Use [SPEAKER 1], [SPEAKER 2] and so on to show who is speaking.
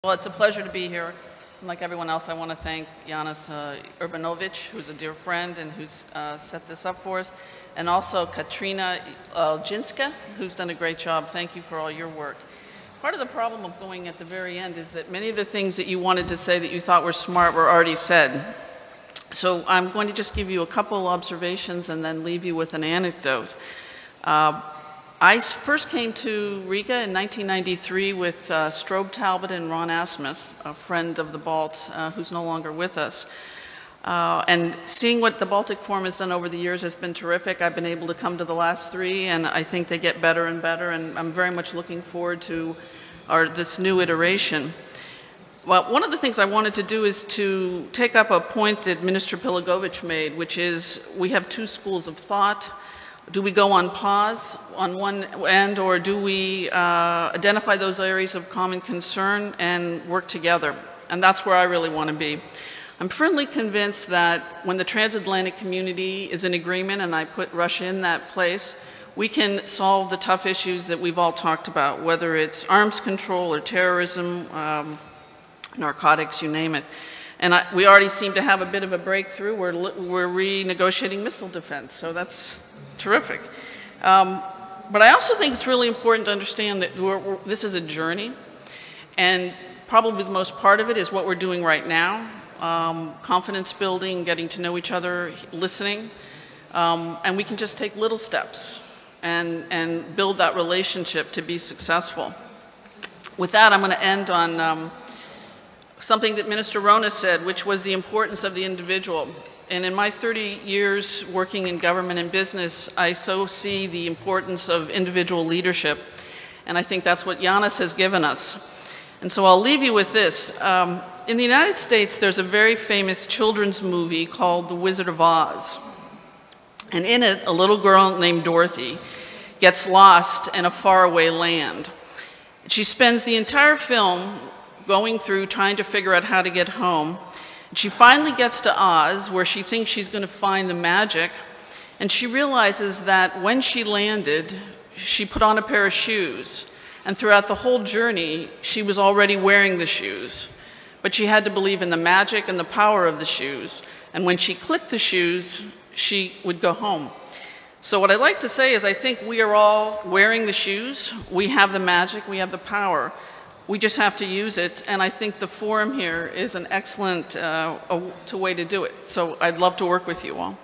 [SPEAKER 1] Well, it's a pleasure to be here. And like everyone else, I want to thank Janis Urbanovic, who's a dear friend and who's set this up for us, and also Katrina Jinska, who's done a great job. Thank you for all your work. Part of the problem of going at the very end is that many of the things that you wanted to say that you thought were smart were already said. So I'm going to just give you a couple observations and then leave you with an anecdote. I first came to Riga in 1993 with Strobe Talbot and Ron Asmus, a friend of the Balt who's no longer with us. And seeing what the Baltic Forum has done over the years has been terrific. I've been able to come to the last three, and I think they get better and better, and I'm very much looking forward to this new iteration. Well, one of the things I wanted to do is to take up a point that Minister Piligovic made, which is we have two schools of thought. Do we go on pause on one end, or do we identify those areas of common concern and work together? And that's where I really want to be. I'm firmly convinced that when the transatlantic community is in agreement, and I put Russia in that place, we can solve the tough issues that we've all talked about, whether it's arms control or terrorism, narcotics, you name it. And we already seem to have a bit of a breakthrough. We're renegotiating missile defense, so that's terrific. But I also think it's really important to understand that this is a journey, and probably the most part of it is what we're doing right now. Confidence building, getting to know each other, listening, and we can just take little steps and build that relationship to be successful. With that, I'm going to end on something that Minister Rona said, which was the importance of the individual. And in my 30 years working in government and business, I so see the importance of individual leadership. And I think that's what Janis has given us. And so I'll leave you with this. In the United States, there's a very famous children's movie called The Wizard of Oz. And in it, a little girl named Dorothy gets lost in a faraway land. She spends the entire film going through trying to figure out how to get home. She finally gets to Oz, where she thinks she's going to find the magic, and she realizes that when she landed, she put on a pair of shoes, and throughout the whole journey, she was already wearing the shoes. But she had to believe in the magic and the power of the shoes, and when she clicked the shoes, she would go home. So what I'd like to say is I think we are all wearing the shoes. We have the magic, we have the power. We just have to use it, and I think the forum here is an excellent way to do it. So I'd love to work with you all.